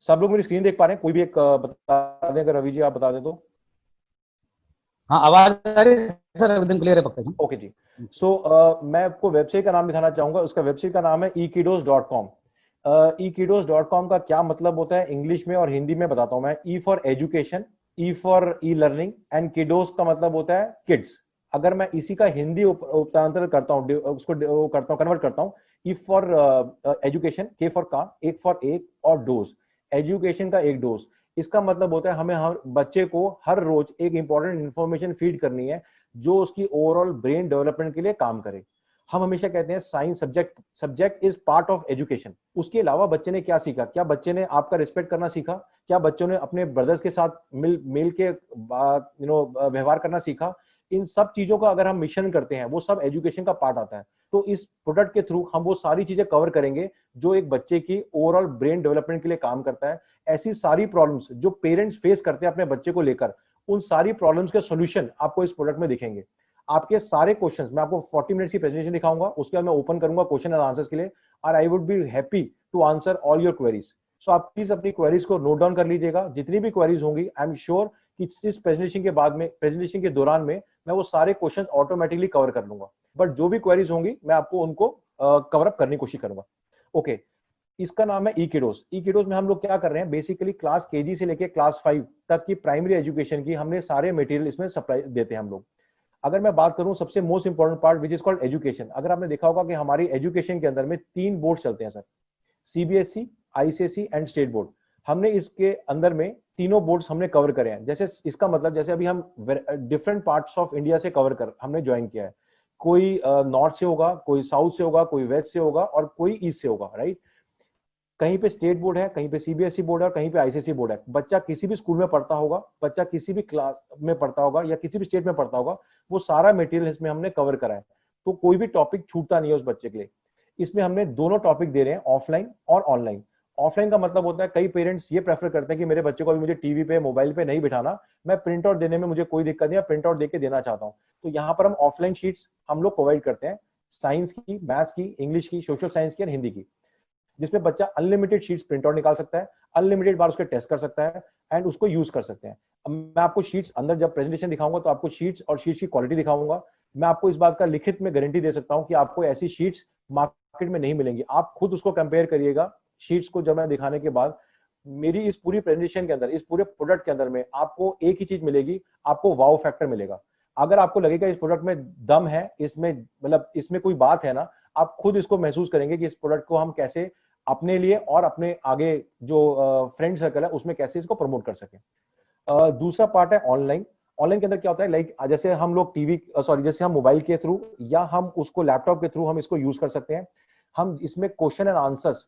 सब लोग मेरी स्क्रीन देख पा रहे हैं? कोई भी एक बता दें, अगर रवि जी आप बता दें तो। हाँ, आवाज आ रही है सर? एकदम क्लियर है पक्का जी। ओके जी। मैं आपको वेबसाइट का नाम दिखाना चाहूंगा। उसका वेबसाइट का नाम है ekidos.com। ekidos.com का क्या मतलब होता है इंग्लिश में और हिंदी में बताता हूं मैं। E for education, E for e learning, and kiddos का मतलब होता है किड्स। अगर मैं इसी का हिंदी उपतांतर करता हूँ, उसको करता हूँ, कन्वर्ट करता हूँ। ई फॉर एजुकेशन, के फॉर का, एक फॉर एक, और डोज, एजुकेशन का एक डोज। इसका मतलब होता है हमें हर बच्चे को हर रोज एक इंपॉर्टेंट इंफॉर्मेशन फीड करनी है जो उसकी ओवरऑल ब्रेन डेवलपमेंट के लिए काम करे। हम हमेशा कहते हैं science subject is part of education. उसके अलावा बच्चे ने क्या सीखा? क्या बच्चे ने आपका रिस्पेक्ट करना सीखा? क्या बच्चों ने अपने ब्रदर्स के साथ मिल के व्यवहार करना सीखा? इन सब चीजों का अगर हम मिशन करते हैं, वो सब एजुकेशन का पार्ट आता है। तो इस प्रोडक्ट के थ्रू हम वो सारी चीजें कवर करेंगे जो एक बच्चे की ओवरऑल ब्रेन डेवलपमेंट के लिए काम करता है। ऐसी सारी प्रॉब्लम्स जो पेरेंट्स फेस करते हैं अपने बच्चे को लेकर, उन सारी प्रॉब्लम्स के सॉल्यूशन आपको इस प्रोडक्ट में दिखेंगे। आपके सारे क्वेश्चंस, मैं आपको 40 मिनट्स की प्रेजेंटेशन दिखाऊंगा, उसके बाद मैं ओपन करूंगा क्वेश्चन एंड आंसर्स के लिए, और I would be happy to answer all your queries. So आप प्लीज अपनी क्वेरीज को नोट डाउन कर लीजिएगा। जितनी भी क्वेरीज होंगी, आई एम श्योर कि इस प्रेजेंटेशन के बाद में, प्रेजेंटेशन के दौरान में, मैं वो सारे क्वेश्चन ऑटोमेटिकली कवर कर लूंगा। बट जो भी क्वेरीज होंगी मैं आपको उनको कवर अप करने की कोशिश करूंगा। ओके। इसका नाम है ई किडोस में हम लोग क्या कर रहे हैं, बेसिकली क्लास केजी से लेके क्लास 5 तक की प्राइमरी एजुकेशन की हमने सारे मटेरियल इसमें सप्लाई देते हैं हम लोग। अगर मैं बात करूं सबसे most important part which is called education, अगर आपने देखा होगा कि हमारी एजुकेशन के अंदर में 3 बोर्ड चलते हैं sir, CBSE, ICSE and state board. हमने इसके अंदर में तीनों बोर्ड्स हमने कवर करे हैं। जैसे इसका मतलब, जैसे अभी हम डिफरेंट पार्ट्स ऑफ इंडिया से कवर कर हमने ज्वाइन किया है। कोई नॉर्थ से होगा, कोई साउथ से होगा, कोई वेस्ट से होगा, और कोई ईस्ट से होगा, राइट। कहीं पे स्टेट बोर्ड है, कहीं पे सीबीएसई बोर्ड है, और कहीं पे आईसीएसई बोर्ड है। बच्चा किसी भी स्कूल में पढ़ता होगा, बच्चा किसी भी क्लास में पढ़ता होगा, या किसी भी स्टेट में पढ़ता होगा, वो सारा मटेरियल इसमें हमने कवर करा है। तो कोई भी टॉपिक छूटता नहीं है उस बच्चे के लिए। इसमें हमने दोनों टॉपिक दे रहे हैं, ऑफलाइन और ऑनलाइन। ऑफलाइन का मतलब होता है, कई पेरेंट्स ये प्रेफर करते हैं कि मेरे बच्चे को अभी मुझे टीवी पे, मोबाइल पे नहीं बिठाना, मैं प्रिंट आउट देने में मुझे कोई दिक्कत नहीं, प्रिंट आउट देके देना चाहता हूँ। तो यहाँ पर हम ऑफलाइन शीट्स हम लोग प्रोवाइड करते हैं, साइंस की, मैथ्स की, इंग्लिश की, सोशल साइंस की और हिंदी की, जिसमें बच्चा अनलिमिटेड शीट्स प्रिंट आउट निकाल सकता है, अनलिमिटेड बार उसके टेस्ट कर सकता है, एंड उसको यूज कर सकते हैं। अब मैं आपको शीट्स अंदर जब प्रेजेंटेशन दिखाऊंगा तो आपको शीट्स और शीट्स की क्वालिटी दिखाऊंगा। मैं आपको इस बात का लिखित में गारंटी दे सकता हूं कि आपको ऐसी शीट्स मार्केट में नहीं मिलेंगी। आप खुद उसको कंपेयर करिएगा शीट्स को जब मैं दिखाने के बाद। मेरी इस पूरी प्रेजेंटेशन के अंदर, इस पूरे प्रोडक्ट के अंदर में आपको एक ही चीज मिलेगी, आपको वाओ फैक्टर मिलेगा। अगर आपको लगेगा इस प्रोडक्ट में दम है, इसमें मतलब इसमें कोई बात है ना, आप खुद इसको महसूस करेंगे कि इस प्रोडक्ट को हम कैसे अपने लिए और अपने आगे जो फ्रेंड सर्कल है उसमें कैसे इसको प्रमोट कर सके। दूसरा पार्ट है ऑनलाइन। ऑनलाइन के अंदर क्या होता है, लाइक जैसे हम लोग टीवी, सॉरी, जैसे हम मोबाइल के थ्रू या हम उसको लैपटॉप के थ्रू हम इसको यूज कर सकते हैं। हम इसमें क्वेश्चन एंड आंसर्स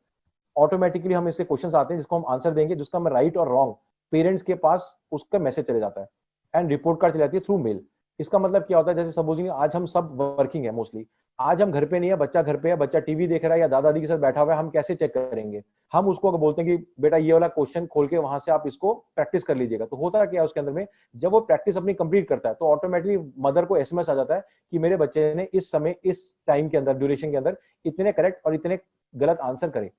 ऑटोमेटिकली, हम इससे क्वेश्चंस आते हैं जिसको हम आंसर देंगे, जिसका हम राइट और रॉन्ग पेरेंट्स के पास उसका मैसेज चले जाता है, एंड रिपोर्ट कार्ड चली जाती है थ्रू मेल। इसका मतलब क्या होता है, जैसे सपोजिंग आज हम सब वर्किंग है मोस्टली, आज हम घर पे नहीं है, बच्चा घर पे है, बच्चा टीवी देख रहा है या दादा दादी के साथ बैठा हुआ है, हम कैसे चेक करेंगे? हम उसको अगर बोलते हैं कि बेटा ये वाला क्वेश्चन खोल के वहां से आप इसको प्रैक्टिस कर लीजिएगा, तो होता क्या है उसके अंदर में, जब वो प्रैक्टिस अपनी कंप्लीट करता है तो ऑटोमेटिकली मदर को एसएमएस आ जाता है कि मेरे बच्चे ने इस समय, इस टाइम के अंदर, ड्यूरेशन के अंदर इतने करेक्ट और इतने गलत आंसर करे।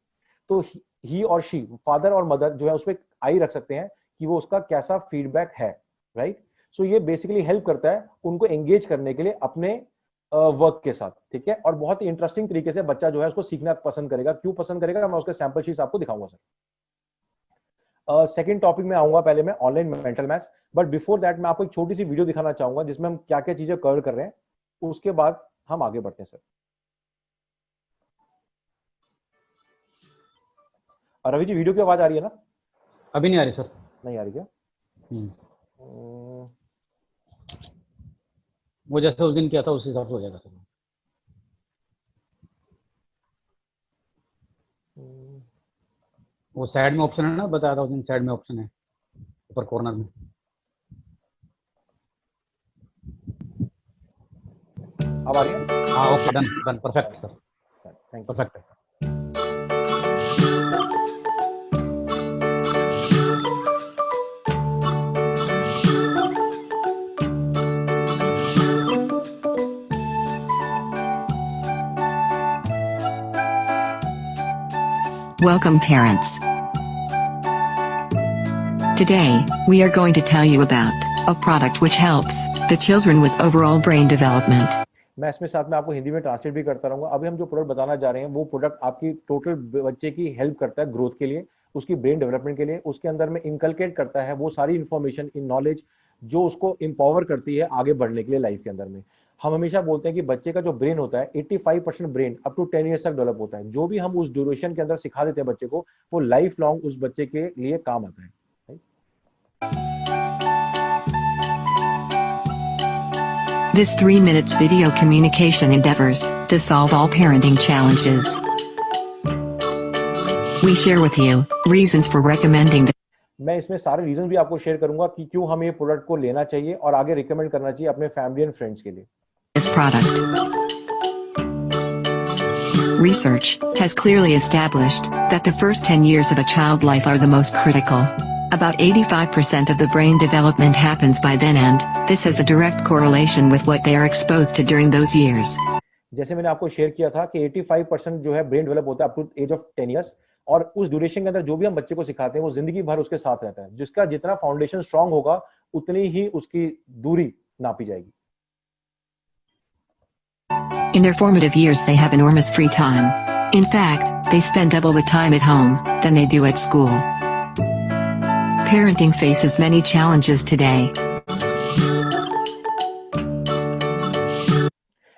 तो ही और शी, फादर और मदर जो है उसमें आई रख सकते हैं कि वो उसका कैसा फीडबैक है, राइट। सो ये बेसिकली हेल्प करता है उनको एंगेज करने के लिए अपने वर्क के साथ, ठीक है। और बहुत ही इंटरेस्टिंग तरीके से बच्चा जो है उसको सीखना पसंद करेगा। क्यों पसंद करेगा, मैं उसके सैंपल शीट्स आपको दिखाऊंगा सर। सेकंड टॉपिक में आऊंगा, पहले मैं online mental maths, but before that मैं आपको एक छोटी सी वीडियो दिखाना चाहूंगा जिसमें हम क्या क्या चीजें कवर कर रहे हैं, उसके बाद हम आगे बढ़ते हैं सर। रवि जी, वीडियो की आवाज आ रही है ना? अभी नहीं आ रही सर। नहीं आ रही क्या? वो जैसे उस दिन किया था उस हिसाब से हो जाएगा सर। वो साइड में ऑप्शन है ना, बताया था उस दिन, साइड में ऑप्शन है ऊपर कॉर्नर में। अब आ रही है? हाँ, okay, done done, perfect sir, thank you. Perfect है। Welcome parents. Today, we are going to tell you about a product which helps the children with overall brain development. मैं इसमें साथ में आपको हिंदी में ट्रांसलेट भी करता रहूंगा। अभी हम जो प्रोडक्ट बताना जा रहे हैं वो प्रोडक्ट आपकी टोटल बच्चे की हेल्प करता है ग्रोथ के लिए, उसकी ब्रेन डेवलपमेंट के लिए, उसके अंदर में इनकलकेट करता है वो सारी इंफॉर्मेशन इन नॉलेज जो उसको एम्पावर करती है आगे बढ़ने के लिए लाइफ के अंदर में। हम हमेशा बोलते हैं कि बच्चे का जो ब्रेन होता है 85% ब्रेन अप टू 10 ईयर्स तक डेवलप होता है। जो भी हम उस ड्यूरेशन के अंदर सिखा देते हैं बच्चे को वो लाइफ लॉन्ग उस बच्चे के लिए काम आता है। This 3 minutes video communication endeavors to solve all parenting challenges. We share with you reasons for recommending मैं इसमें सारे रीजन भी आपको शेयर करूंगा कि क्यों हम ये प्रोडक्ट को लेना चाहिए और आगे रिकमेंड करना चाहिए अपने फैमिली एंड फ्रेंड्स के लिए। this product. Research has clearly established that the first 10 years of a child's life are the most critical. About 85% of the brain development happens by then, and this has a direct correlation with what they are exposed to during those years. जैसे मैंने आपको share किया था कि 85% जो है brain develop होता है up to age of 10 years, और उस ड्यूरेशन के अंदर जो भी हम बच्चे को सिखाते हैं वो जिंदगी भर उसके साथ रहता है। जिसका जितना फाउंडेशन स्ट्रांग होगा उतनी ही उसकी दूरी नापी जाएगी। In their formative years they have enormous free time. In fact, they spend double the time at home than they do at school. Parenting faces many challenges today.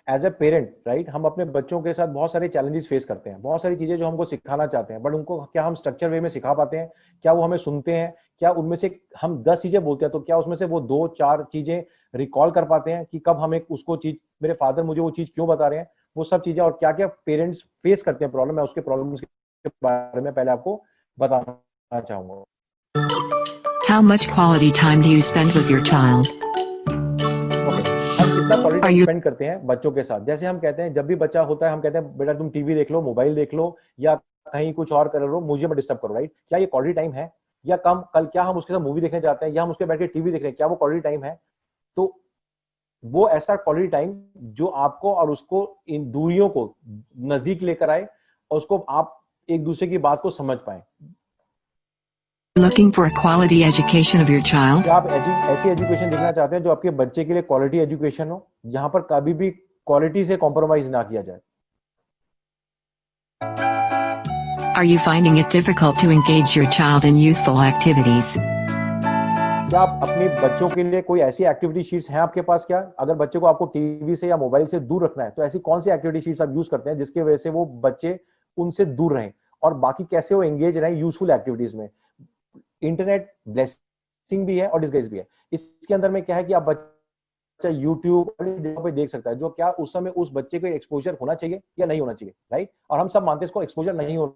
As a parent right, हम अपने बच्चों के साथ बहुत सारे challenges face करते हैं, बहुत सारी चीजें जो हमको सिखाना चाहते हैं, बट उनको क्या हम स्ट्रक्चर वे में सिखा पाते हैं? क्या वो हमें सुनते हैं? क्या उनमें से हम 10 चीजें बोलते हैं तो क्या उसमें से वो 2-4 चीजें रिकॉल कर पाते हैं कि कब हम एक उसको चीज, मेरे फादर मुझे वो चीज क्यों बता रहे हैं? वो सब चीजें और क्या क्या पेरेंट्स फेस करते हैं प्रॉब्लम, मैं उसके प्रॉब्लम के बारे में पहले आपको बताना चाहूंगा। How much quality time do you spend with your child? हम कितना क्वालिटी स्पेंड करते हैं बच्चों के साथ? जैसे हम कहते हैं जब भी बच्चा होता है हम कहते हैं बेटा तुम टीवी देख लो, मोबाइल देख लो या कहीं कुछ और कर लो, मुझे मत डिस्टर्ब करो, राइट? क्या ये क्वालिटी टाइम है? या कम कल क्या हम उसके साथ मूवी देखने जाते हैं या हम उसके बैठ के टीवी देख रहे हैं, क्या वो क्वालिटी टाइम है? तो वो ऐसा क्वालिटी टाइम जो आपको और उसको इन दूरियों को नजदीक लेकर आए और उसको आप एक दूसरे की बात को समझ पाए। Looking for a quality education of your child? क्या आप ऐसी एजुकेशन देखना चाहते हैं जो आपके बच्चे के लिए क्वालिटी एजुकेशन हो, जहां पर कभी भी क्वालिटी से कॉम्प्रोमाइज ना किया जाए? Are you finding it difficult to engage your child in useful activities? क्या आप अपने बच्चों के लिए कोई ऐसी एक्टिविटी शीट्स हैं आपके पास? क्या अगर बच्चे को आपको टीवी से या मोबाइल से दूर रखना है तो ऐसी कौन सी एक्टिविटी शीट्स आप यूज करते हैं जिसकी वजह से वो बच्चे उनसे दूर रहें, और बाकी कैसे वो एंगेज रहें यूजफुल एक्टिविटीज में? इंटरनेट ब्लेसिंग भी है और डिसगाइज भी है। इसके अंदर में क्या है कि आप बच्चा यूट्यूब पे देख सकता है, जो क्या उस समय उस बच्चे को एक्सपोजर होना चाहिए या नहीं होना चाहिए, राइट? और हम सब मानते हैं इसको एक्सपोजर नहीं होना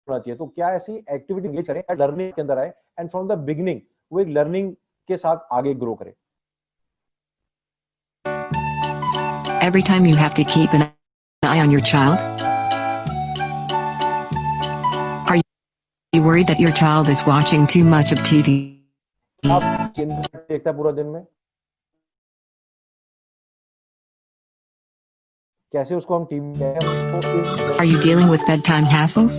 चाहिए। तो क्या ऐसी एक्टिविटी एंगेज करें लर्निंग के अंदर आए एंड फ्रॉम द बिगिनिंग वो एक लर्निंग के साथ आगे ग्रो करे। Every time you have to keep an eye on your child? Are you worried that your child is watching too much of TV? आप चिंता देखता है पूरा दिन में, कैसे उसको हम TV? Are you dealing with bedtime hassles?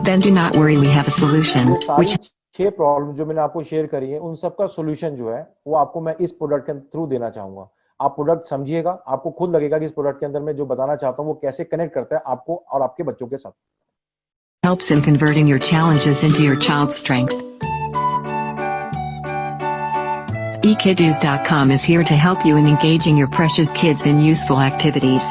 Then do not worry, we have a solution. Which 6 problem जो मैंने आपको शेयर करी है उन सब का सोल्यूशन जो है वो आपको मैं इस प्रोडक्ट के थ्रू देना चाहूंगा। आप प्रोडक्ट समझिएगा, आपको खुद लगेगा कि इस प्रोडक्ट के अंदर मैं जो बताना चाहता हूँ वो कैसे कनेक्ट करता है आपको और आपके बच्चों के साथ। helps in converting your challenges into your child's strength. eKiddos.com is here to help you in engaging your precious kids in useful activities.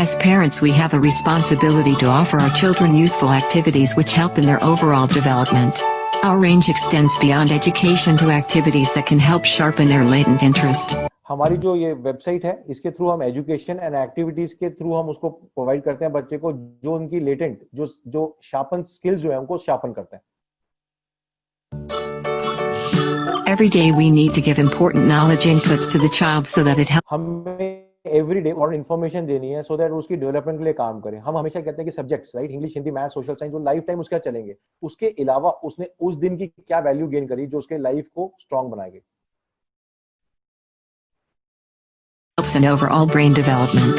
As parents, we have a responsibility to offer our children useful activities which help in their overall development. Our range extends beyond education to activities that can help sharpen their latent interest. हमारी जो ये website है इसके through हम education and activities के through हम उसको provide करते हैं बच्चे को, जो उनकी लेटेंट जो शार्पन स्किल्स जो है उनको शार्पन करते हैं। Every day we need to give important knowledge inputs to the child so that it helps. हमें एवरी डे और इन्फॉर्मेशन देनी है सो दैट उसकी डेवलपमेंट के लिए काम करें। हम हमेशा कहते हैं कि subjects right, English, Hindi, math, social science वो लाइफ टाइम उसका चलेंगे। उसके अलावा उसने उस दिन की क्या वैल्यू गेन करी जो उसके लाइफ को स्ट्रांग बनाएगी। Helps in overall brain development.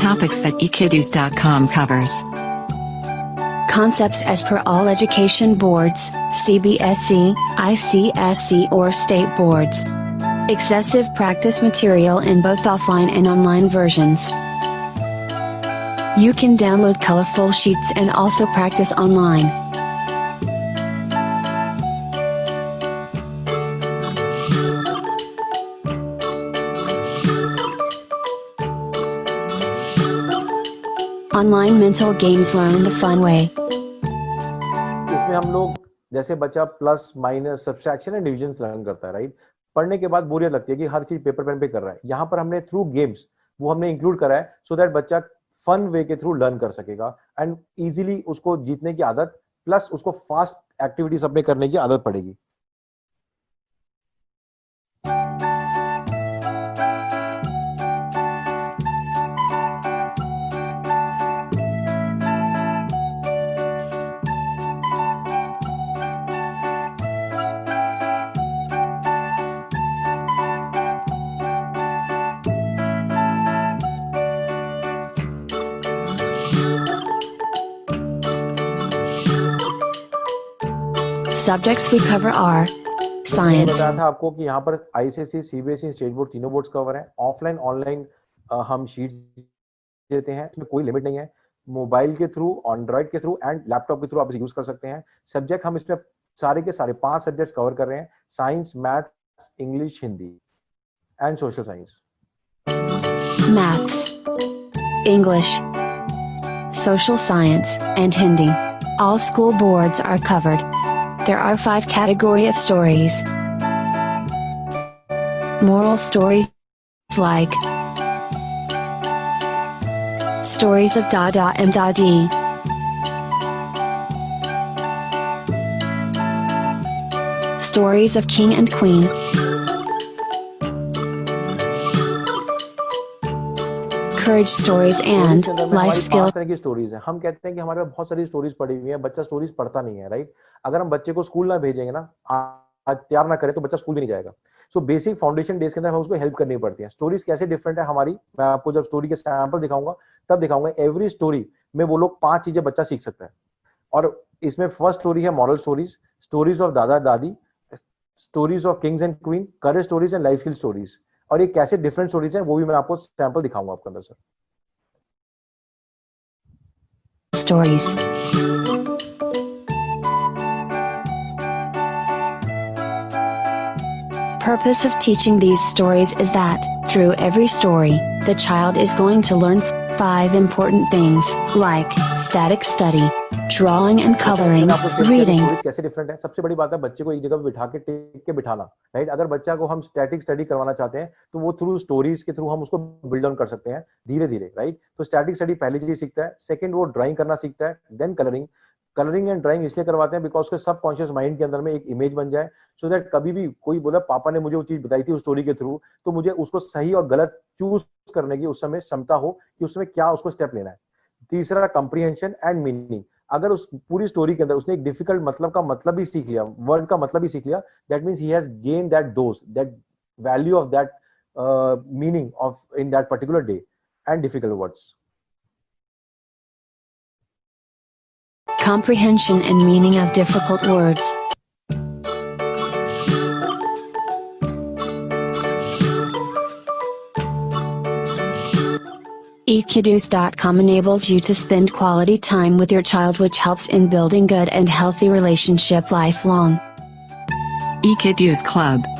topics that eKiddos.com covers. Concepts as per all education boards, CBSE, ICSE or state boards. Excessive practice material in both offline and online versions. You can download colorful sheets and also practice online. Online mental games learn the fun way. इसमें हम लोग जैसे बच्चा plus minus subtraction and division learn करता है, right? पढ़ने के बाद बोरियत लगती है कि हर चीज पेपर पेन पे कर रहा है। यहाँ पर हमने थ्रू गेम्स वो हमने इंक्लूड करा है सो दैट बच्चा फन वे के थ्रू लर्न कर सकेगा एंड इजीली उसको जीतने की आदत प्लस उसको फास्ट एक्टिविटीज अपने करने की आदत पड़ेगी। Subjects we cover are मैंने science, बताया था आपको कि यहाँ पर आईसीएसई, सीबीएसई, स्टेट बोर्ड तीनों बोर्ड्स कवर हैं। ऑफलाइन ऑनलाइन हम शीट्स देते हैं, इसमें कोई लिमिट नहीं है। मोबाइल के थ्रू, एंड्रॉइड के थ्रू एंड लैपटॉप के थ्रू आप इसे यूज कर सकते हैं। सब्जेक्ट हम इसमें सारे के सारे 5 सब्जेक्ट्स कवर कर रहे हैं, science, maths, English, Hindi and social science. maths, English, social science, and Hindi. All school boards are covered. There are 5 category of stories. Moral stories like stories of Dada and Dadi, stories of king and queen, courage stories and life skill. तरह की stories हैं। हम कहते हैं कि हमारे पास बहुत सारी स्टोरीज पड़ी हुई हैं, बच्चा स्टोरीज पढ़ता नहीं है, राइट? अगर हम बच्चे को स्कूल ना भेजेंगे ना, आज तैयार ना करें तो बच्चा स्कूल भी नहीं जाएगा। सो बेसिक फाउंडेशन डेज के अंदर हमें उसको हेल्प करनी पड़ती है। स्टोरीज कैसे डिफरेंट है हमारी, मैं आपको जब स्टोरी के सैंपल दिखाऊंगा तब दिखाऊंगा। एवरी स्टोरी में वो लोग 5 चीजें बच्चा सीख सकता है। और इसमें फर्स्ट स्टोरी है मॉरल स्टोरीज, स्टोरीज ऑफ दादा दादी, stories of Kings and queen, courage stories and life skill stories. और ये कैसे डिफरेंट स्टोरीज हैं वो भी मैं आपको सैंपल दिखाऊंगा आपके अंदर sir. Stories. Purpose of teaching these stories is that, through every story, the child is going to learn 5 important things, like static study, drawing and coloring, reading. कैसे डिफरेंट है? सबसे बड़ी बात है बच्चे को एक जगह पे बिठा के टेक के बिठाना, राइट? अगर बच्चा को हम स्टैटिक स्टडी करवाना चाहते हैं तो वो थ्रू स्टोरीज के थ्रू हम उसको बिल्ड ऑन कर सकते हैं धीरे धीरे, राइट? तो स्टैटिक स्टडी पहली चीज सीखता है। सेकंड वो ड्राइंग करना सीखता है, then colouring. Colouring and drawing इसलिए करवाते हैं बिकॉज उसके सबकॉन्शियस माइंड के अंदर में एक इमेज बन जाए, सो दैट कभी भी कोई बोला पापा ने मुझे वो चीज बताई थी उस स्टोरी के थ्रू, तो मुझे उसको सही और गलत चूज करने की उस समय क्षमता हो कि उसमें क्या उसको स्टेप लेना है। तीसरा कंप्रीहेंशन एंड मीनिंग। अगर उस पूरी स्टोरी के अंदर उसने एक डिफिकल्ट मतलब का मतलब भी सीख लिया, वर्ड का मतलब भी सीख लिया, that means he has gain that does, that value of that meaning of in that particular day and difficult words. Comprehension and meaning of difficult words. eKiddos.com enables you to spend quality time with your child, which helps in building good and healthy relationship lifelong. eKiddos Club.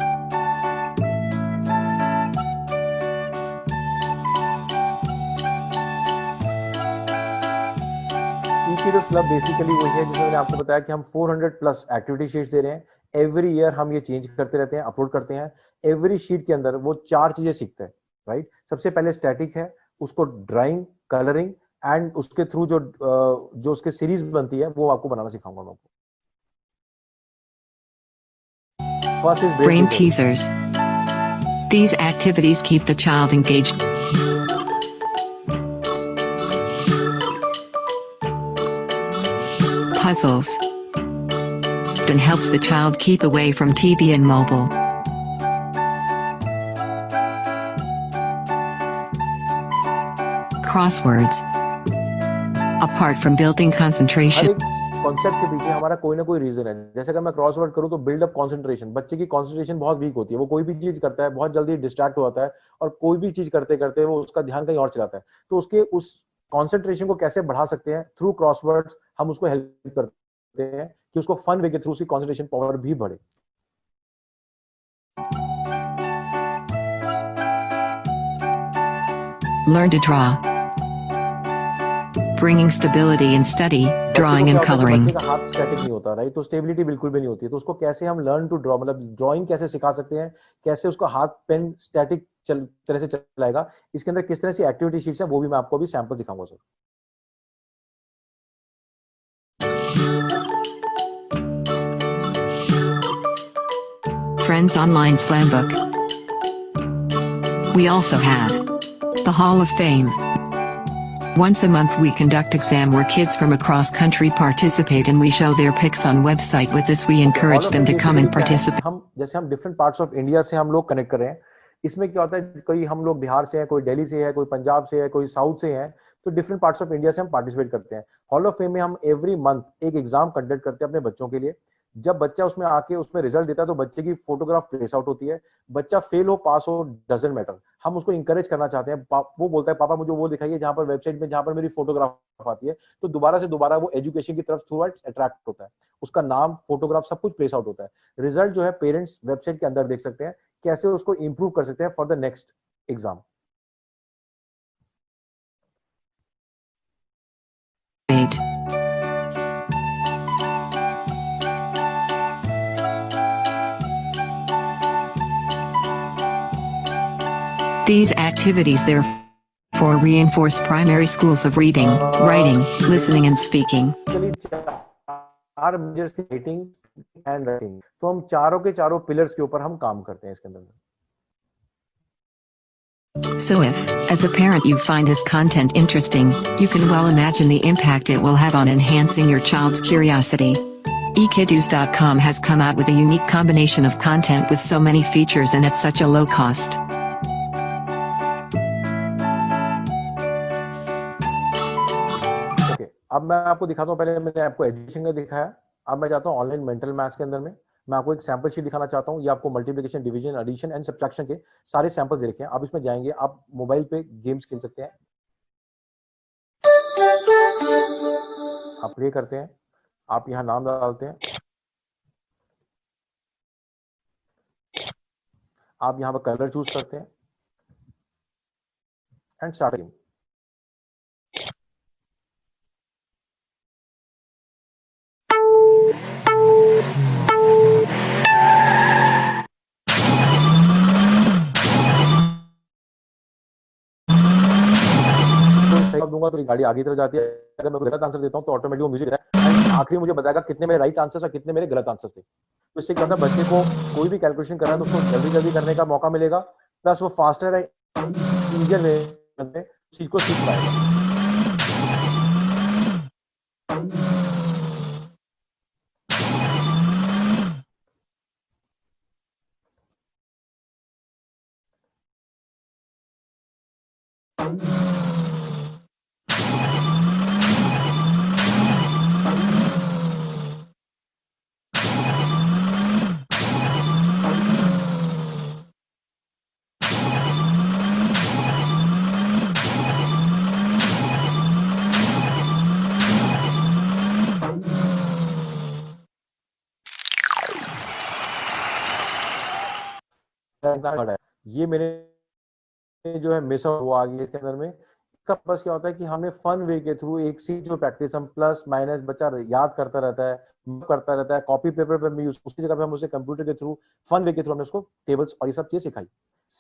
eKiddos Club basically वही है जिसमें मैंने आपको बताया कि हम 400 plus activity sheets दे रहे हैं। एवरी ईयर हम ये चेंज करते रहते हैं, अपलोड करते हैं। एवरी शीट के अंदर वो 4 चीजें सीखते हैं, राइट? सबसे पहले स्टैटिक है, उसको ड्राइंग, कलरिंग एंड उसके थ्रू जो उसके सीरीज बनती है वो आपको बनाना सिखाऊंगा मैं आपको। First is Brain teasers. These activities keep the child engaged. Puzzles. Then helps the child keep away from TV and mobile. crosswords. Apart from building her concentration, एक कॉन्सेप्ट के पीछे हमारा कोई ना कोई रीजन है। जैसे अगर मैं क्रॉसवर्ड करूँ तो बिल्ड अप कंसंट्रेशन, बच्चे की कंसंट्रेशन बहुत वीक होती है, वो कोई भी चीज करता है बहुत जल्दी डिस्ट्रैक्ट हो जाता है और कोई भी चीज करते करते वो उसका ध्यान कहीं और चलाता है। तो उसके उस कंसंट्रेशन को कैसे बढ़ा सकते हैं? थ्रू क्रॉसवर्ड्स हम उसको हेल्प करते हैं कि उसको फन वे के थ्रू उसकी कंसंट्रेशन पावर भी बढ़े। learn to draw. Bringing stability in study, drawing and coloring. बच्चे का हाथ स्टैटिक नहीं होता, राइट? तो स्टेबिलिटी बिल्कुल भी नहीं होती है। तो उसको कैसे हम लर्न टू ड्रॉ, मतलब ड्राइंग कैसे सिखा सकते हैं, कैसे उसका हाथ पेन स्टैटिक तरह से चलाएगा, इसके अंदर किस तरह से एक्टिविटी शीट्स है वो भी मैं आपको अभी सैंपल दिखाऊंगा sir. Friends Online Slambook. We also have the Hall of Fame. Once a month we conduct exam where kids from across country participate and we show their pics on website. With this we encourage them to come and participate. हम जैसे हम different parts of India से हम लोग connect कर रहे हैं, इसमें क्या होता है, कोई हम लोग बिहार से है, कोई दिल्ली से है, कोई पंजाब से है, कोई साउथ से है, तो डिफरेंट पार्ट्स ऑफ इंडिया से हम पार्टिसिपेट करते हैं। हॉल ऑफ फेम में हम एवरी मंथ एक एग्जाम कंडक्ट करते हैं अपने बच्चों के लिए। जब बच्चा उसमें आके उसमें रिजल्ट देता है तो बच्चे की फोटोग्राफ प्लेस आउट होती है। बच्चा फेल हो पास हो डजंट मैटर, हम उसको इंकरेज करना चाहते हैं। वो बोलता है पापा मुझे वो दिखाइए जहां पर वेबसाइट में जहां पर मेरी फोटोग्राफ आती है, तो दोबारा से दोबारा वो एजुकेशन की तरफ थ्रूवर्ड्स अट्रैक्ट होता है। उसका नाम, फोटोग्राफ सब कुछ प्लेस आउट होता है। रिजल्ट जो है पेरेंट्स वेबसाइट के अंदर देख सकते हैं, कैसे उसको इंप्रूव कर सकते हैं for the next exam. These activities therefore reinforce primary schools of reading, writing, listening and speaking. चार मेजर्स की रीडिंग एंड राइटिंग, तो हम चारों के चारों पिलर्स के ऊपर हम काम करते हैं इसके अंदर। So if, as a parent, you find this content interesting, you can well imagine the impact it will have on enhancing your child's curiosity. eKiddos.com has come out with a unique combination of content with so many features and at such a low cost. अब मैं आपको दिखाता हूँ, पहले मैंने आपको education का दिखाया, अब मैं जाता हूँ ऑनलाइन मेंटल मैथ्स के अंदर में। मैं आपको एक सैंपल शीट दिखाना चाहता हूँ। ये आपको multiplication, division, addition and subtraction के सारे सैंपल्स दे रखे हैं। आप इसमें जाएंगे, आप मोबाइल पे गेम्स खेल सकते हैं। आप प्ले करते हैं, आप यहाँ नाम डालते हैं, आप यहाँ पर कलर चूज करते हैं एंड स्टार्ट गेम। दूंगा तो गाड़ी आगे तरफ जाती है। अगर मैं गलत आंसर देता हूं तो ऑटोमेटिक वो म्यूजिक देता है एंड आखिरी मुझे बताएगा कितने मेरे राइट आंसर्स और कितने मेरे गलत आंसर्स थे। तो इससे क्या होता है, बच्चे को कोई भी कैलकुलेशन करना है तो उसको जल्दी जल्दी करने का मौका मिलेगा, प्लस वो फास्टर है इजियर वे में चीज को सीख पाएगा। ये मेरे जो है मिस आउट हुआ आगे इसके अंदर में। इसका बस क्या होता है कि हमने फन वे के थ्रू एक सी जो प्रैक्टिस हम प्लस माइनस बच्चा याद करता रहता है, कॉपी पेपर पे भी यूज, उसकी जगह पे हम उसे कंप्यूटर के थ्रू फन वे के थ्रू हमने उसको टेबल्स और ये सब चीज सिखाई।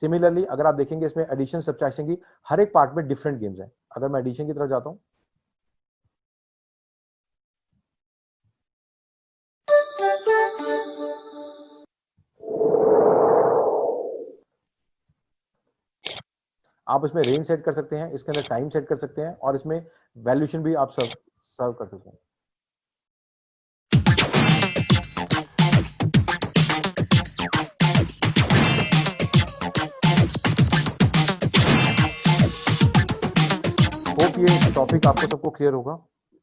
सिमिलरली अगर आप देखेंगे इसमें एडिशन सब्ट्रैक्शन की हर एक पार्ट में डिफरेंट गेम्स हैं। अगर मैं एडिशन की तरफ जाता हूँ, आप इसमें रेंज सेट कर सकते हैं, इसके अंदर टाइम सेट कर सकते हैं और इसमें वैल्यूएशन भी आप सर्व कर सकते हैं। होप ये टॉपिक आपको सबको क्लियर होगा।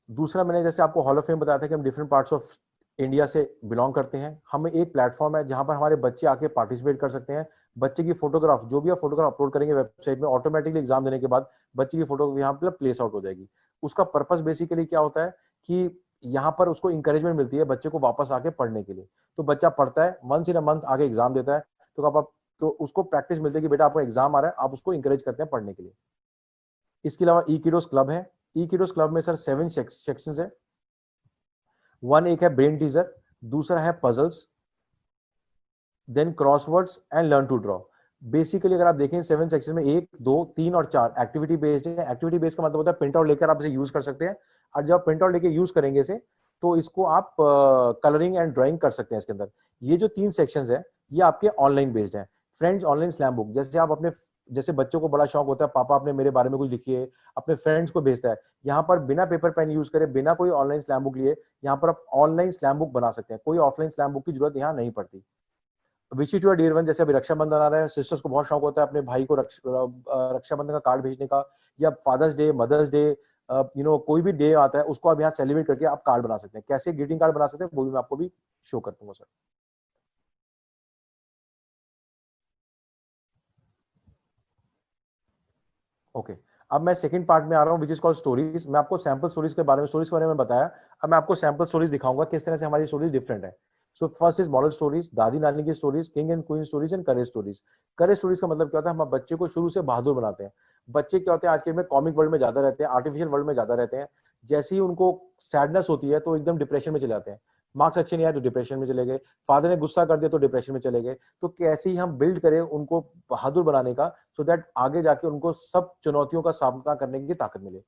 दूसरा, मैंने जैसे आपको हॉल ऑफ फेम बताया था कि हम डिफरेंट पार्ट्स ऑफ इंडिया से बिलोंग करते हैं। हमें एक प्लेटफॉर्म है जहां पर हमारे बच्चे आके पार्टिसिपेट कर सकते हैं। बच्चे की फोटोग्राफ, जो भी आप फोटोग्राफ अपलोड करेंगे वेबसाइट में, ऑटोमेटिकली एग्जाम देने के बाद बच्चे की फोटो यहाँ पर प्लेस आउट हो जाएगी। उसका पर्पस बेसिकली क्या होता है कि यहाँ पर उसको इंकरेजमेंट मिलती है बच्चे को वापस आके पढ़ने के लिए। तो बच्चा पढ़ता है, मंथ इन अ मंथ आगे एग्जाम देता है, तो आप तो उसको प्रैक्टिस मिलती है कि बेटा आपको एग्जाम आ रहा है, आप उसको इंकरेज करते हैं पढ़ने के लिए। इसके अलावा ई किडोस क्लब है। ई किडोस क्लब में सर 7 सेक्शंस है। एक है ब्रेन टीजर, दूसरा है puzzles, then crosswords and learn to draw. Basically अगर आप देखें 7 सेक्शन में 1, 2, 3 और 4 एक्टिविटी बेस्ड है। एक्टिविटी बेस्ड का मतलब होता है प्रिंट आउट लेकर आप इसे यूज कर सकते हैं, और जब प्रिंट आउट लेकर यूज करेंगे इसे, तो इसको आप कलरिंग एंड ड्राइंग कर सकते हैं इसके अंदर। ये जो 3 सेक्शंस है ये आपके ऑनलाइन बेस्ड है। फ्रेंड्स ऑनलाइन स्लैम बुक, जैसे आप अपने, जैसे बच्चों को बड़ा शौक होता है पापा आपने मेरे बारे में कुछ लिखी है, अपने फ्रेंड्स को भेजता है, यहाँ पर बिना पेपर पेन यूज करे, बिना कोई ऑनलाइन स्लैम बुक लिए, यहाँ पर आप ऑनलाइन स्लैम बुक बना सकते हैं। कोई ऑफलाइन स्लैम बुक की जरूरत यहाँ नहीं पड़ती। विश टू डियर वन, जैसे अभी रक्षाबंधन आ रहा है, सिस्टर्स को बहुत शौक होता है अपने भाई को रक्षाबंधन का कार्ड भेजने का, या फादर्स डे, मदर्स डे, कोई भी डे आता है उसको आप यहाँ सेलिब्रेट करके आप कार्ड बना सकते हैं। कैसे ग्रीटिंग कार्ड बना सकते हैं वो भी मैं आपको भी शो कर दूंगा सर। ओके, अब मैं सेकंड पार्ट में आ रहा हूँ विच इज कॉल्ड स्टोरीज। मैं आपको सैंपल स्टोरीज के बारे में बताया, अब मैं आपको सैंपल स्टोरीज दिखाऊंगा किस तरह से हमारी स्टोरीज डिफरेंट है। So first is moral stories, दादी नानी की stories, king and queen stories and courage stories. Courage stories का मतलब क्या होता है, हम बच्चे को शुरू से बहादुर बनाते हैं। बच्चे क्या होते हैं आज के में कॉमिक वर्ल्ड में ज्यादा रहते हैं, आर्टिफिशियल वर्ल्ड में ज्यादा रहते हैं। जैसे ही उनको सैडनेस होती है तो एकदम डिप्रेशन में चले जाते हैं। मार्क्स अच्छे नहीं आए तो डिप्रेशन में चले गए, फादर ने गुस्सा कर दिया तो डिप्रेशन में चले गए। तो कैसे ही हम बिल्ड करें उनको बहादुर बनाने का, सो दैट आगे जाके उनको सब चुनौतियों का सामना करने की ताकत मिले।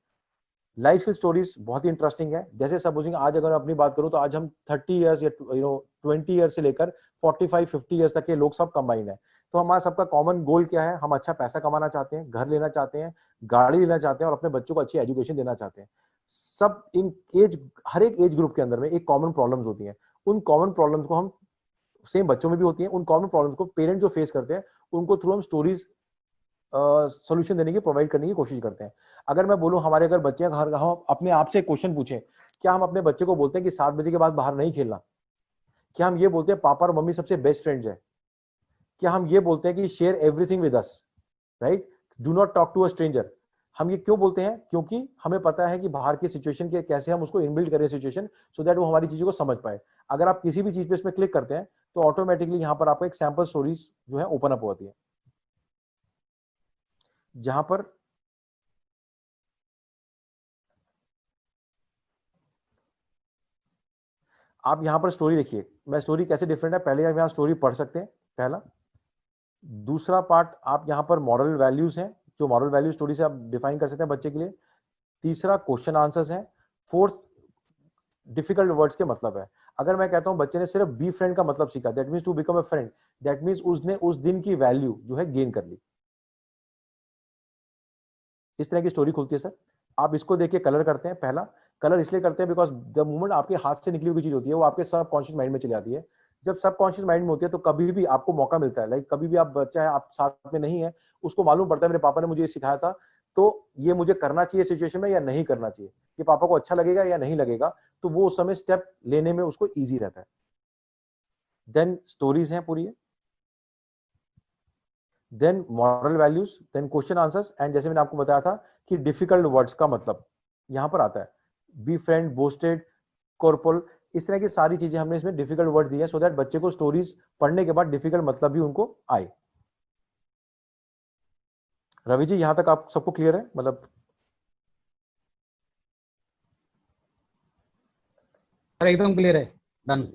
लाइफ की स्टोरीज बहुत ही इंटरेस्टिंग है। जैसे सपोजिंग आज अगर मैं अपनी बात करूं तो आज हम 30 इयर्स या 20 ईयर्स से लेकर 45-50 इयर्स तक के लोग सब कंबाइंड है। तो हमारा सबका कॉमन गोल क्या है, हम अच्छा पैसा कमाना चाहते हैं, घर लेना चाहते हैं, गाड़ी लेना चाहते हैं और अपने बच्चों को अच्छी एजुकेशन देना चाहते हैं। सब इन एज, हर एक एज ग्रुप के अंदर में एक कॉमन प्रॉब्लम्स होती हैं। उन कॉमन प्रॉब्लम्स को हम, सेम बच्चों में भी होती हैं, उन कॉमन प्रॉब्लम्स को पेरेंट जो फेस करते हैं उनको थ्रू हम स्टोरीज सोल्यूशन देने की, प्रोवाइड करने की कोशिश करते हैं। अगर मैं बोलूं हमारे अगर बच्चे घर, हम अपने आप से क्वेश्चन पूछें, क्या हम अपने बच्चे को बोलते हैं कि 7 बजे के बाद बाहर नहीं खेलना? क्या हम ये बोलते हैं पापा और मम्मी सबसे बेस्ट फ्रेंड्स है? क्या हम ये बोलते हैं कि share everything with us, right, do not talk to a stranger? हम ये क्यों बोलते हैं? क्योंकि हमें पता है कि बाहर की सिचुएशन के कैसे हम उसको इनबिल्ड करें सिचुएशन, सो दैट वो हमारी चीजों को समझ पाए। अगर आप किसी भी चीज पे इसमें क्लिक करते हैं तो ऑटोमेटिकली यहाँ पर आपको एक सैंपल स्टोरीज जो है ओपन अप होती है, जहां पर आप यहां पर स्टोरी देखिए। मैं स्टोरी कैसे डिफरेंट है, पहले आप यहां स्टोरी पढ़ सकते हैं, पहला। दूसरा पार्ट आप यहां पर मॉरल वैल्यूज हैं, जो मॉरल वैल्यू स्टोरी से आप डिफाइन कर सकते हैं बच्चे के लिए। तीसरा क्वेश्चन आंसर्स हैं। फोर्थ डिफिकल्ट वर्ड्स के मतलब है। अगर मैं कहता हूं बच्चे ने सिर्फ बी फ्रेंड का मतलब सीखा, that means to become a friend, that means उसने उस दिन की वैल्यू जो है गेन कर ली। इस तरह की स्टोरी खुलती है सर। आप इसको देख के कलर करते हैं। पहला कलर इसलिए करते हैं बिकॉज द मोमेंट आपके हाथ से निकली हुई चीज होती है वो आपके सबकॉन्शियस माइंड में चली जाती है। जब सबकॉन्शियस माइंड में होती है तो कभी भी आपको मौका मिलता है, लाइक कभी भी आप बच्चा है, आप साथ में नहीं है, उसको मालूम पड़ता है मेरे पापा ने मुझे ये सिखाया था, तो ये मुझे करना चाहिए सिचुएशन में या नहीं करना चाहिए, ये पापा को अच्छा लगेगा या नहीं लगेगा, तो वो उस समय स्टेप लेने में उसको ईजी रहता है। देन स्टोरीज हैं पूरी, then moral values, then question answers, and जैसे मैंने आपको बताया था कि डिफिकल्ट वर्ड्स का मतलब यहां पर आता है, बी फ्रेंड, बोस्टेड, कॉर्पोरल, इस तरह की सारी चीजें हमने इसमें डिफिकल्ट वर्ड दिए सो दैट बच्चे को स्टोरीज पढ़ने के बाद डिफिकल्ट मतलब भी उनको आए। रवि जी यहां तक आप सबको क्लियर है? मतलब एकदम क्लियर है, done.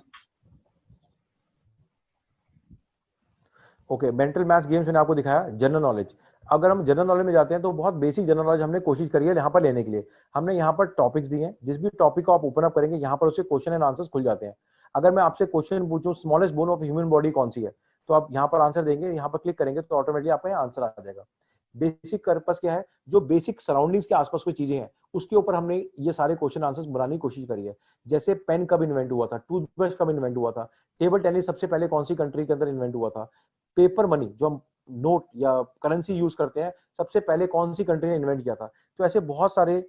Okay, mental maths games मैंने आपको दिखाया। जनरल नॉलेज, अगर हम जनरल नॉलेज में जाते हैं तो बहुत बेसिक जनरल नॉलेज हमने कोशिश करी है यहाँ पर लेने के लिए। हमने यहाँ पर टॉपिक्स दिए हैं, जिस भी टॉपिक को आप ओपन अप करेंगे यहाँ पर उससे क्वेश्चन एंड आंसर्स खुल जाते हैं। अगर मैं आपसे क्वेश्चन पूछूं smallest bone of human body कौन सी है, तो आप यहाँ पर आंसर देंगे, यहाँ पर क्लिक करेंगे तो ऑटोमेटिकली आपका यहाँ आंसर आ जाएगा। बेसिक पर्पस क्या है, जो बेसिक सराउंडिंग्स के आसपास कोई चीजें हैं उसके ऊपर हमने ये सारे क्वेश्चन आंसर्स बनाने की कोशिश करी है। जैसे पेन कब इन्वेंट हुआ था, टूथब्रश कब इन्वेंट हुआ था, टेबल टेनिस सबसे पहले कौन सी कंट्री के अंदर इन्वेंट हुआ था, पेपर मनी जो हम नोट या करेंसी यूज करते हैं सबसे पहले कौन सी कंट्री ने इन्वेंट किया था। तो ऐसे बहुत सारे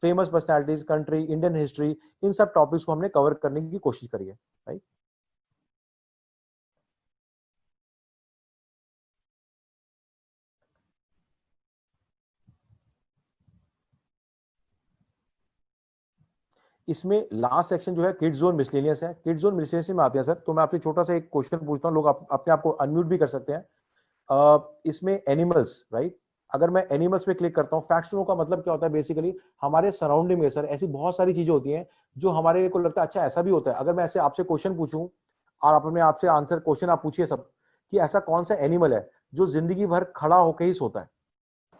famous personalities, country, Indian history, इन सब टॉपिक्स को हमने कवर करने की कोशिश करी है, राइट। इसमें लास्ट सेक्शन जो है किड्स जोन मिसलेनियस है। किड्स जोन मिसलेनियस में आते हैं सर, तो मैं आपसे छोटा सा एक क्वेश्चन पूछता हूँ, लोग अपने आप को अनम्यूट भी कर सकते हैं। इसमें एनिमल्स, राइट, अगर मैं एनिमल्स पे क्लिक करता हूँ, फैक्ट्स का मतलब क्या होता है, बेसिकली हमारे सराउंडिंग में सर ऐसी बहुत सारी चीजें होती हैं जो हमारे को लगता है अच्छा ऐसा भी होता है। अगर मैं ऐसे आपसे क्वेश्चन पूछूं और आप अपने आपसे आंसर क्वेश्चन आप पूछिए सब, कि ऐसा कौन सा एनिमल है जो जिंदगी भर खड़ा होकर ही सोता है,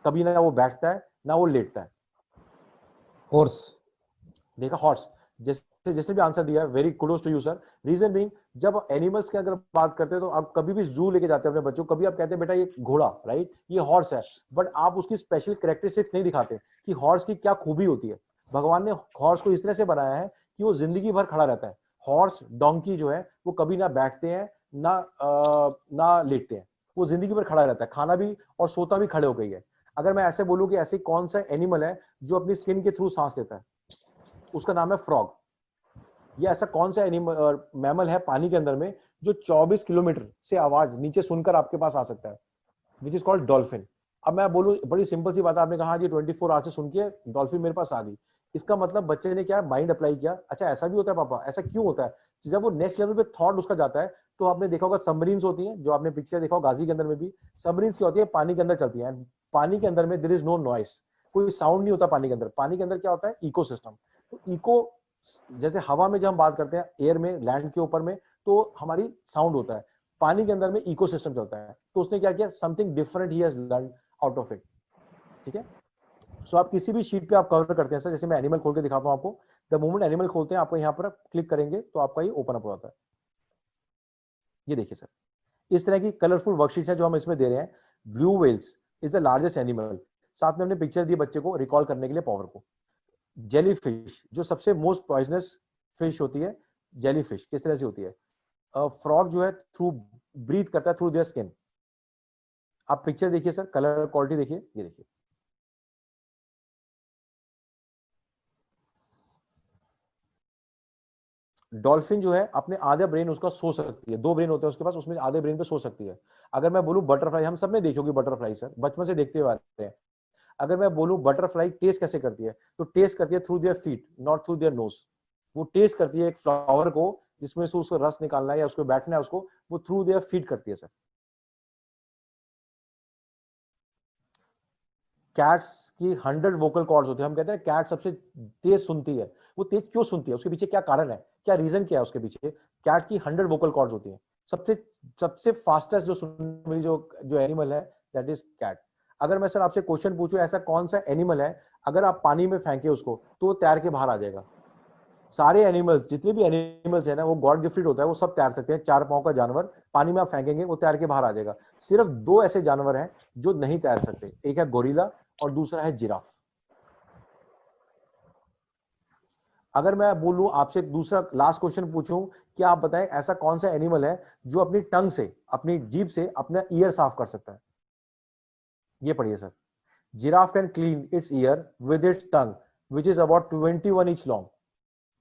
कभी ना वो बैठता है ना वो लेटता है? हॉर्स। देखा, हॉर्स। जैसे जिसने भी आंसर दिया, very kudos to you sir. Reason being, जब एनिमल्स की अगर बात करते हैं तो आप कभी भी जू लेके जाते हैं अपने बच्चों को, कभी आप कहते हैं बेटा ये घोड़ा, राइट, ये हॉर्स है, बट आप उसकी स्पेशल कैरेक्टरिस्टिक्स नहीं दिखाते कि हॉर्स की क्या खूबी होती है। भगवान ने हॉर्स को इस तरह से बनाया है कि वो जिंदगी भर खड़ा रहता है। हॉर्स, डोंकी जो है वो कभी ना बैठते हैं ना लेटते हैं, वो जिंदगी भर खड़ा रहता है, खाना भी और सोता भी खड़े होकर ही है। अगर मैं ऐसे बोलूं कि ऐसे कौन सा एनिमल है जो अपनी स्किन के थ्रू सांस लेता है, उसका नाम है फ्रॉग। ये ऐसा कौन सा एनिमल मैमल है पानी के अंदर में जो 24 किलोमीटर से आवाज नीचे सुनकर आपके पास आ सकता है, विच इज कॉल्ड डॉल्फिन। अब मैं बोलूं, बड़ी सिंपल सी बात है, आपने कहा जी 24 आवर से सुन के डॉल्फिन मेरे पास आ गई, इसका मतलब बच्चे ने क्या माइंड अप्लाई किया, अच्छा ऐसा भी होता है पापा, ऐसा क्यों होता है? जब वो नेक्स्ट लेवल पे थॉट उसका जाता है, तो आपने देखा होगा सबमरीन्स होती हैं, जो आपने पिक्चर देखा होगा गाजी के अंदर में भी, सबमरीन्स क्या होती है, पानी के अंदर चलती है। पानी के अंदर में देयर इज नो नॉइस, कोई साउंड नहीं होता पानी के अंदर। पानी के अंदर क्या होता है, इकोसिस्टम। तो इको, जैसे हवा में जब हम बात करते हैं, एयर में, लैंड के ऊपर में, तो हमारी साउंड होता है, पानी के अंदर में इकोसिस्टम चलता है। तो उसने क्या किया, something different he has learn out of it, ठीक है। सो आप किसी भी शीट पे आप कवर करते हैं सर, जैसे मैं एनिमल खोल के दिखाता हूं आपको, द मोमेंट एनिमल खोलते हैं, आपको यहाँ पर क्लिक करेंगे तो आपका ये ओपन अप हो जाता है। ये देखिए सर, इस तरह की कलरफुल वर्कशीट्स है जो हम इसमें दे रहे हैं। Blue whales is the largest animal, साथ में हमने पिक्चर दी बच्चे को रिकॉल करने के लिए पावर को। जेलीफिश, जो सबसे मोस्ट पॉइजनस फिश होती है, जेलीफिश किस तरह से होती है। फ्रॉग जो है थ्रू ब्रीथ करता है थ्रू देयर स्किन। आप पिक्चर देखिए सर, कलर क्वालिटी देखिए, ये देखिए। डॉल्फिन जो है अपने आधे ब्रेन उसका सो सकती है, 2 ब्रेन होते हैं उसके पास, उसमें आधे ब्रेन पे सो सकती है। अगर मैं बोलूं बटरफ्लाई, हम सब ने देखी होगी बटरफ्लाई सर, बचपन से देखते हुए आ रहे हैं। अगर मैं बोलूं बटरफ्लाई टेस्ट कैसे करती है, तो टेस्ट करती है through their feet, not through their nose. वो टेस्ट करती है एक फ्लावर को जिसमें से उसको रस निकालना है या उसको बैठना है, उसको वो थ्रू देयर फीट करती है सर। कैट्स की 100 वोकल कॉर्ड्स होते हैं। हम कहते हैं कैट सबसे तेज सुनती है। वो तेज क्यों सुनती है, उसके पीछे क्या कारण है, क्या रीजन क्या है उसके पीछे? कैट की 100 वोकल कॉर्ड्स होती हैं। सबसे सबसे फास्टेस्ट जो सुनने वाली जो एनिमल है, दैट इज कैट। अगर मैं सर आपसे क्वेश्चन पूछूं, ऐसा कौन सा एनिमल है अगर आप पानी में फेंके उसको तो वो तैर के बाहर आ जाएगा? सारे एनिमल्स, जितने भी एनिमल्स है ना, वो गॉड गिफ्टेड होता है, वो सब तैर सकते हैं। 4 पांव का जानवर पानी में आप फेंकेंगे वो तैर के बाहर आ जाएगा। सिर्फ 2 ऐसे जानवर हैं जो नहीं तैर सकते, एक है गोरिल्ला और दूसरा है जिराफ। अगर मैं बोलूं आपसे दूसरा लास्ट क्वेश्चन पूछूं कि आप बताएं ऐसा कौन सा एनिमल है जो अपनी टंग से, अपनी जीभ से अपना ईयर साफ कर सकता है? ये पढ़िए sir, giraffe can clean it's year with its tongue which is about 21 inch long.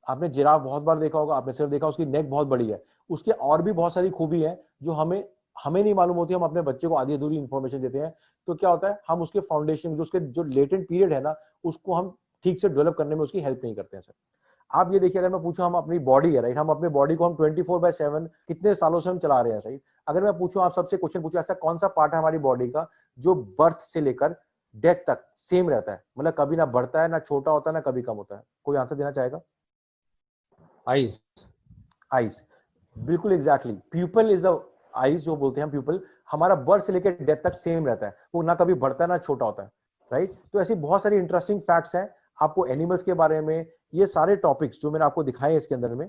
आपने जिराफ बहुत बार देखा होगा, आपने सिर्फ देखा उसकी नेक बहुत बड़ी है, उसके और भी बहुत सारी खूबी है जो हमें हमें नहीं मालूम होती। हम अपने बच्चे को आधी अधूरी इंफॉर्मेशन देते हैं, तो क्या होता है, हम उसके फाउंडेशन, जो उसके जो लेटेंट पीरियड है ना, उसको हम ठीक से डेवलप करने में उसकी हेल्प नहीं करते हैं सर। आप ये देखिए, अगर मैं पूछूं, हम अपनी बॉडी है, राइट, हम अपने बॉडी को हम 24/7 कितने सालों से हम चला रहे हैं, राइट। अगर मैं पूछूं, आप सबसे क्वेश्चन पूछूं, ऐसा कौन सा पार्ट है हमारी बॉडी का जो बर्थ से लेकर डेथ तक सेम रहता है, मतलब कभी ना बढ़ता है, ना छोटा होता है, ना कभी कम होता है? कोई आंसर देना चाहेगा? आईज। आईज, बिल्कुल exactly. Pupil is the eyes, जो बोलते हैं हम प्यूपल, हमारा बर्थ से लेकर डेथ तक सेम रहता है, वो ना कभी बढ़ता है ना छोटा होता है, राइट। तो ऐसी बहुत सारी इंटरेस्टिंग फैक्ट्स हैं आपको एनिमल्स के बारे में। ये सारे टॉपिक्स जो मैंने आपको दिखाए इसके अंदर में,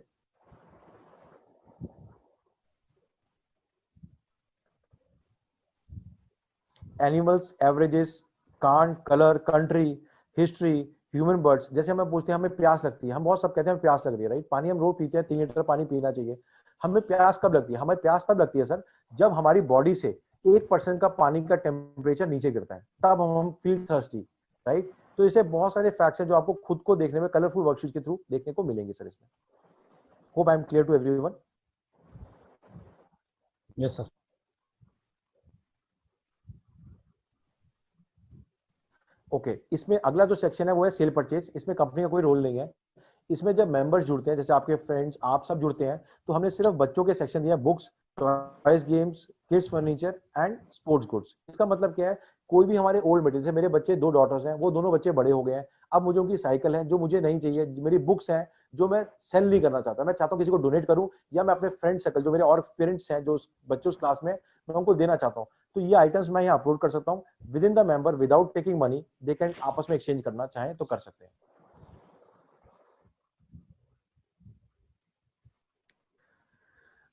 animals, averages, can't, colour, country, history, human birds. जैसे हमें पूछते हैं हमें प्यास लगती है, हम बहुत सब कहते हैं हमें प्यास लग रही है, राइट। पानी हम रोज पीते हैं, 3 लीटर पानी पीना चाहिए। हमें प्यास कब लगती है? हमें प्यास तब लगती है सर जब हमारी बॉडी से 1% का पानी का टेम्परेचर नीचे गिरता है, तब हम फील थर्स्टी, राइट। तो इसे बहुत सारे फैक्ट्स हैं जो आपको खुद को देखने में कलरफुल वर्कशीट के थ्रू देखने को मिलेंगे सर इसमें। Hope I am clear to everyone. Yes sir. Okay, इसमें अगला जो सेक्शन है वो है सेल परचेज। इसमें कंपनी का कोई रोल नहीं है। इसमें जब मेंबर्स जुड़ते हैं, जैसे आपके फ्रेंड्स, आप सब जुड़ते हैं, तो हमने सिर्फ बच्चों के सेक्शन दिया, books, toys, games, kids furniture and sports goods. इसका मतलब क्या है, कोई भी हमारे ओल्ड मटेरियल, जैसे मेरे बच्चे 2 डॉटर्स हैं, वो दोनों बच्चे बड़े हो गए हैं, अब मुझे उनकी साइकिल है जो मुझे नहीं चाहिए, मेरी बुक्स हैं जो मैं सेल नहीं करना चाहता, मैं चाहता हूँ किसी को डोनेट करूं, या मैं अपने फ्रेंड सर्कल जो मेरे और पेरेंट्स हैं जो बच्चे उस क्लास में, मैं उनको देना चाहता हूँ, तो ये आइटम्स मैं यहाँ अपलोड कर सकता हूँ with in the member without taking money. They can आपस में एक्सचेंज करना चाहें तो कर सकते हैं।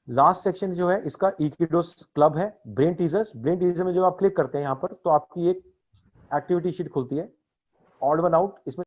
लास्ट सेक्शन जो है इसका इक्विडोस क्लब है, ब्रेन टीजर्स। ब्रेन टीजर में जब आप क्लिक करते हैं यहाँ पर, तो आपकी एक एक्टिविटी शीट खुलती है, ऑड वन आउट। इसमें